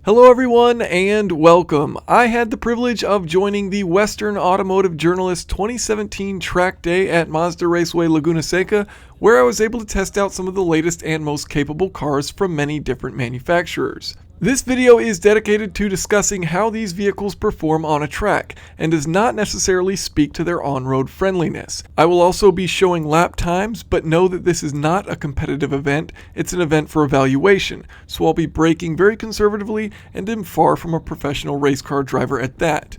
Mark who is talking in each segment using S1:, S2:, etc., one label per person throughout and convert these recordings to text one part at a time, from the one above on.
S1: Hello everyone and welcome. I had the privilege of joining the Western Automotive Journalist 2017 track day at Mazda Raceway Laguna Seca, where I was able to test out some of the latest and most capable cars from many different manufacturers. This video is dedicated to discussing how these vehicles perform on a track, and does not necessarily speak to their on-road friendliness. I will also be showing lap times, but know that this is not a competitive event, it's an event for evaluation, so I'll be braking very conservatively and am far from a professional race car driver at that.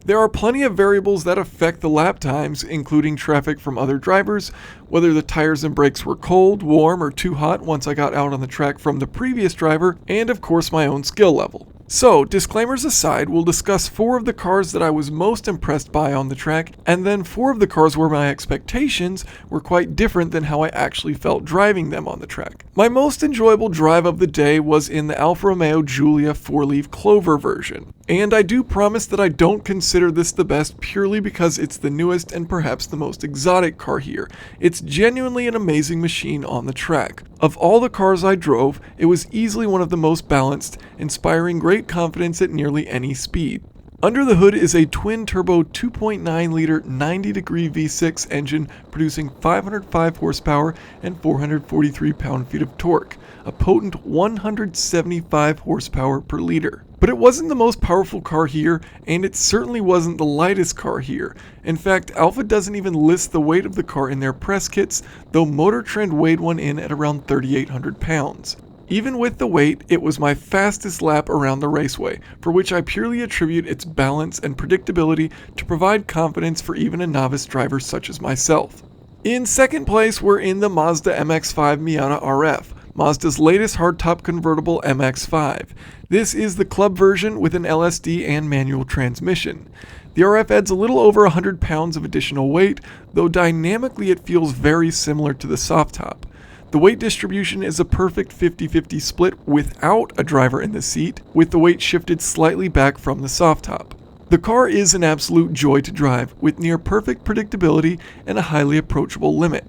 S1: There are plenty of variables that affect the lap times, including traffic from other drivers, whether the tires and brakes were cold, warm, or too hot once I got out on the track from the previous driver, and of course my own skill level. So, disclaimers aside, we'll discuss 4 of the cars that I was most impressed by on the track, and then 4 of the cars where my expectations were quite different than how I actually felt driving them on the track. My most enjoyable drive of the day was in the Alfa Romeo Giulia 4-leaf Clover version. And I do promise that I don't consider this the best purely because it's the newest and perhaps the most exotic car here. It's genuinely an amazing machine on the track. Of all the cars I drove, it was easily one of the most balanced, inspiring great confidence at nearly any speed. Under the hood is a twin-turbo 2.9-liter 90-degree V6 engine producing 505 horsepower and 443 pound-feet of torque, a potent 175 horsepower per liter. But it wasn't the most powerful car here, and it certainly wasn't the lightest car here. In fact, Alfa doesn't even list the weight of the car in their press kits, though Motor Trend weighed one in at around 3,800 pounds. Even with the weight, it was my fastest lap around the raceway, for which I purely attribute its balance and predictability to provide confidence for even a novice driver such as myself. In second place, we're in the Mazda MX5 Miata RF, Mazda's latest hardtop convertible MX5. This is the club version with an LSD and manual transmission. The RF adds a little over 100 pounds of additional weight, though dynamically it feels very similar to the soft top. The weight distribution is a perfect 50-50 split without a driver in the seat, with the weight shifted slightly back from the soft top. The car is an absolute joy to drive, with near perfect predictability and a highly approachable limit.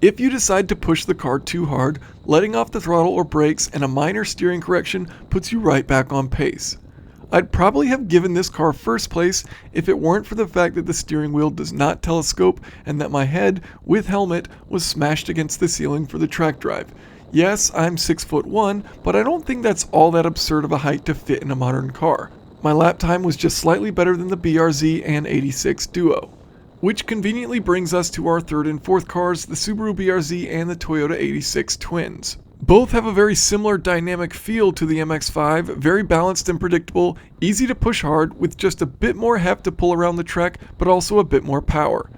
S1: If you decide to push the car too hard, letting off the throttle or brakes and a minor steering correction puts you right back on pace. I'd probably have given this car first place if it weren't for the fact that the steering wheel does not telescope and that my head, with helmet, was smashed against the ceiling for the track drive. Yes, I'm 6'1", but I don't think that's all that absurd of a height to fit in a modern car. My lap time was just slightly better than the BRZ and 86 Duo. Which conveniently brings us to our third and fourth cars, the Subaru BRZ and the Toyota 86 Twins. Both have a very similar dynamic feel to the MX5, very balanced and predictable, easy to push hard, with just a bit more heft to pull around the track, but also a bit more power.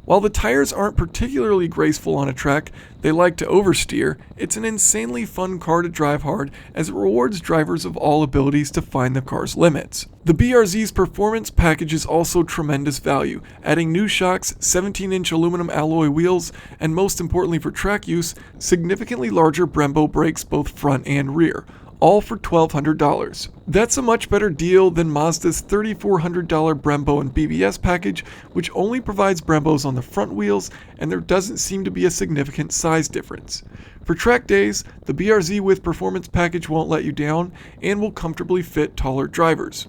S1: While the tires aren't particularly graceful on a track, they like to oversteer, it's an insanely fun car to drive hard as it rewards drivers of all abilities to find the car's limits. The BRZ's performance package is also tremendous value, adding new shocks, 17-inch aluminum alloy wheels, and most importantly for track use, significantly larger Brembo brakes both front and rear, all for $1,200. That's a much better deal than Mazda's $3,400 Brembo and BBS package, which only provides Brembos on the front wheels, and there doesn't seem to be a significant size difference. For track days, the BRZ with performance package won't let you down, and will comfortably fit taller drivers.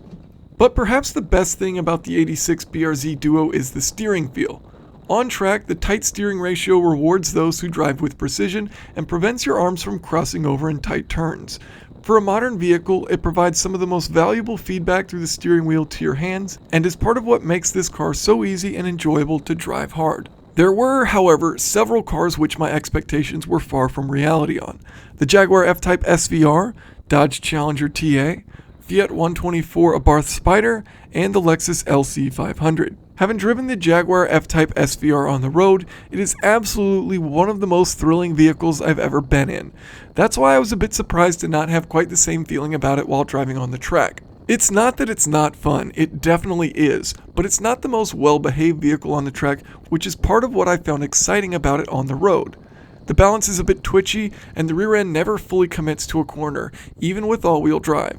S1: But perhaps the best thing about the 86 BRZ Duo is the steering feel. On track, the tight steering ratio rewards those who drive with precision and prevents your arms from crossing over in tight turns. For a modern vehicle, it provides some of the most valuable feedback through the steering wheel to your hands, and is part of what makes this car so easy and enjoyable to drive hard. There were, however, several cars which my expectations were far from reality on. The Jaguar F-Type SVR, Dodge Challenger TA, Fiat 124 Abarth Spyder, and the Lexus LC500. Having driven the Jaguar F-Type SVR on the road, it is absolutely one of the most thrilling vehicles I've ever been in. That's why I was a bit surprised to not have quite the same feeling about it while driving on the track. It's not that it's not fun, it definitely is, but it's not the most well-behaved vehicle on the track, which is part of what I found exciting about it on the road. The balance is a bit twitchy, and the rear end never fully commits to a corner, even with all-wheel drive.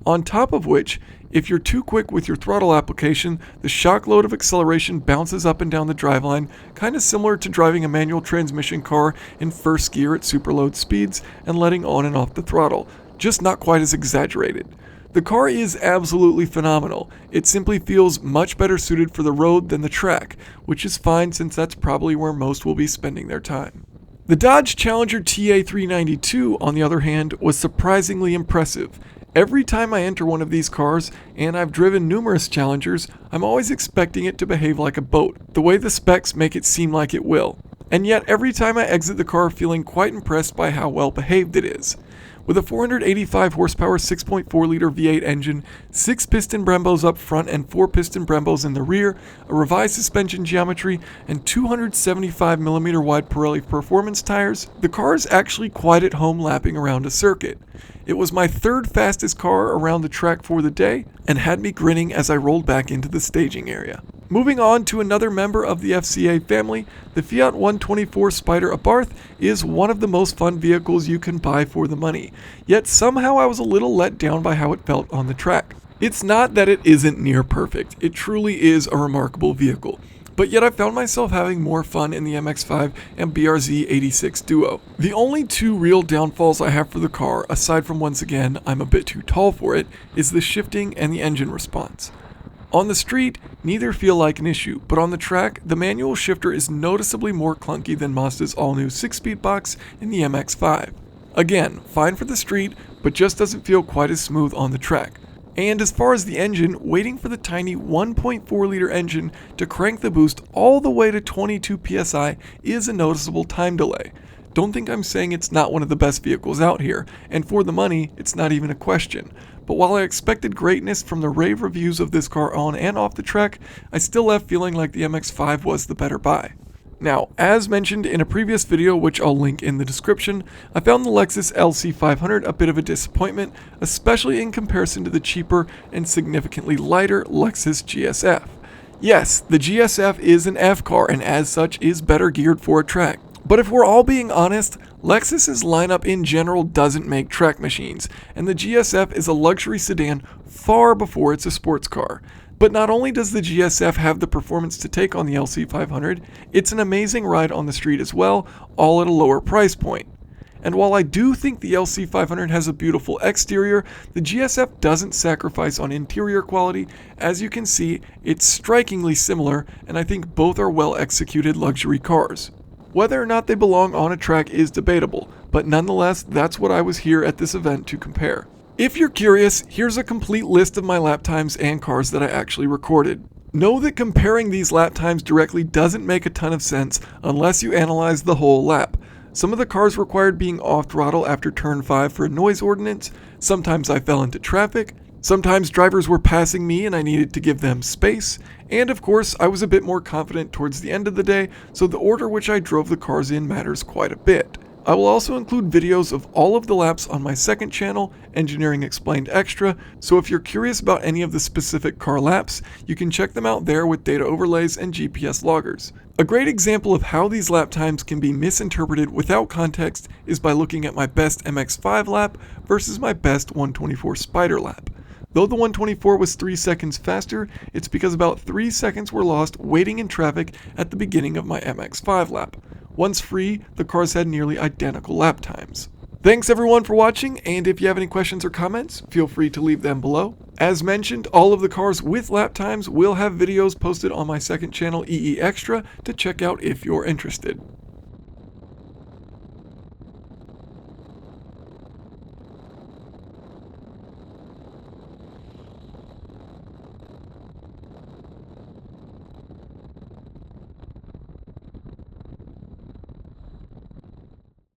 S1: On top of which, if you're too quick with your throttle application, the shock load of acceleration bounces up and down the driveline, kind of similar to driving a manual transmission car in first gear at super low speeds and letting on and off the throttle, just not quite as exaggerated. The car is absolutely phenomenal. It simply feels much better suited for the road than the track, which is fine since that's probably where most will be spending their time. The Dodge Challenger TA392, on the other hand, was surprisingly impressive. Every time I enter one of these cars, and I've driven numerous Challengers, I'm always expecting it to behave like a boat, the way the specs make it seem like it will. And yet every time I exit the car feeling quite impressed by how well behaved it is. With a 485 horsepower 6.4 liter V8 engine, 6 piston Brembos up front and 4 piston Brembos in the rear, a revised suspension geometry, and 275mm wide Pirelli performance tires, the car is actually quite at home lapping around a circuit. It was my third fastest car around the track for the day, and had me grinning as I rolled back into the staging area. Moving on to another member of the FCA family, the Fiat 124 Spyder Abarth is one of the most fun vehicles you can buy for the money, yet somehow I was a little let down by how it felt on the track. It's not that it isn't near perfect, it truly is a remarkable vehicle, but yet I found myself having more fun in the MX5 and BRZ 86 Duo. The only two real downfalls I have for the car, aside from once again I'm a bit too tall for it, is the shifting and the engine response. On the street, neither feel like an issue, but on the track, the manual shifter is noticeably more clunky than Mazda's all-new 6-speed box in the MX5. Again, fine for the street, but just doesn't feel quite as smooth on the track. And as far as the engine, waiting for the tiny 1.4 liter engine to crank the boost all the way to 22 psi is a noticeable time delay. Don't think I'm saying it's not one of the best vehicles out here, and for the money, it's not even a question. But while I expected greatness from the rave reviews of this car on and off the track, I still left feeling like the MX5 was the better buy. Now, as mentioned in a previous video, which I'll link in the description, I found the Lexus LC500 a bit of a disappointment, especially in comparison to the cheaper and significantly lighter Lexus GSF. Yes, the GSF is an F car and as such is better geared for a track. But if we're all being honest, Lexus's lineup in general doesn't make track machines, and the GSF is a luxury sedan far before it's a sports car. But not only does the GSF have the performance to take on the LC500, it's an amazing ride on the street as well, all at a lower price point. And while I do think the LC500 has a beautiful exterior, the GSF doesn't sacrifice on interior quality. As you can see, it's strikingly similar, and I think both are well executed luxury cars. Whether or not they belong on a track is debatable, but nonetheless, that's what I was here at this event to compare. If you're curious, here's a complete list of my lap times and cars that I actually recorded. Know that comparing these lap times directly doesn't make a ton of sense unless you analyze the whole lap. Some of the cars required being off throttle after turn 5 for a noise ordinance, sometimes I fell into traffic, sometimes drivers were passing me and I needed to give them space, and of course I was a bit more confident towards the end of the day, so the order which I drove the cars in matters quite a bit. I will also include videos of all of the laps on my second channel, Engineering Explained Extra, so if you're curious about any of the specific car laps, you can check them out there with data overlays and GPS loggers. A great example of how these lap times can be misinterpreted without context is by looking at my best MX5 lap versus my best 124 Spyder lap. Though the 124 was 3 seconds faster, it's because about 3 seconds were lost waiting in traffic at the beginning of my MX5 lap. Once free, the cars had nearly identical lap times. Thanks everyone for watching, and if you have any questions or comments, feel free to leave them below. As mentioned, all of the cars with lap times will have videos posted on my second channel, EE Extra, to check out if you're interested.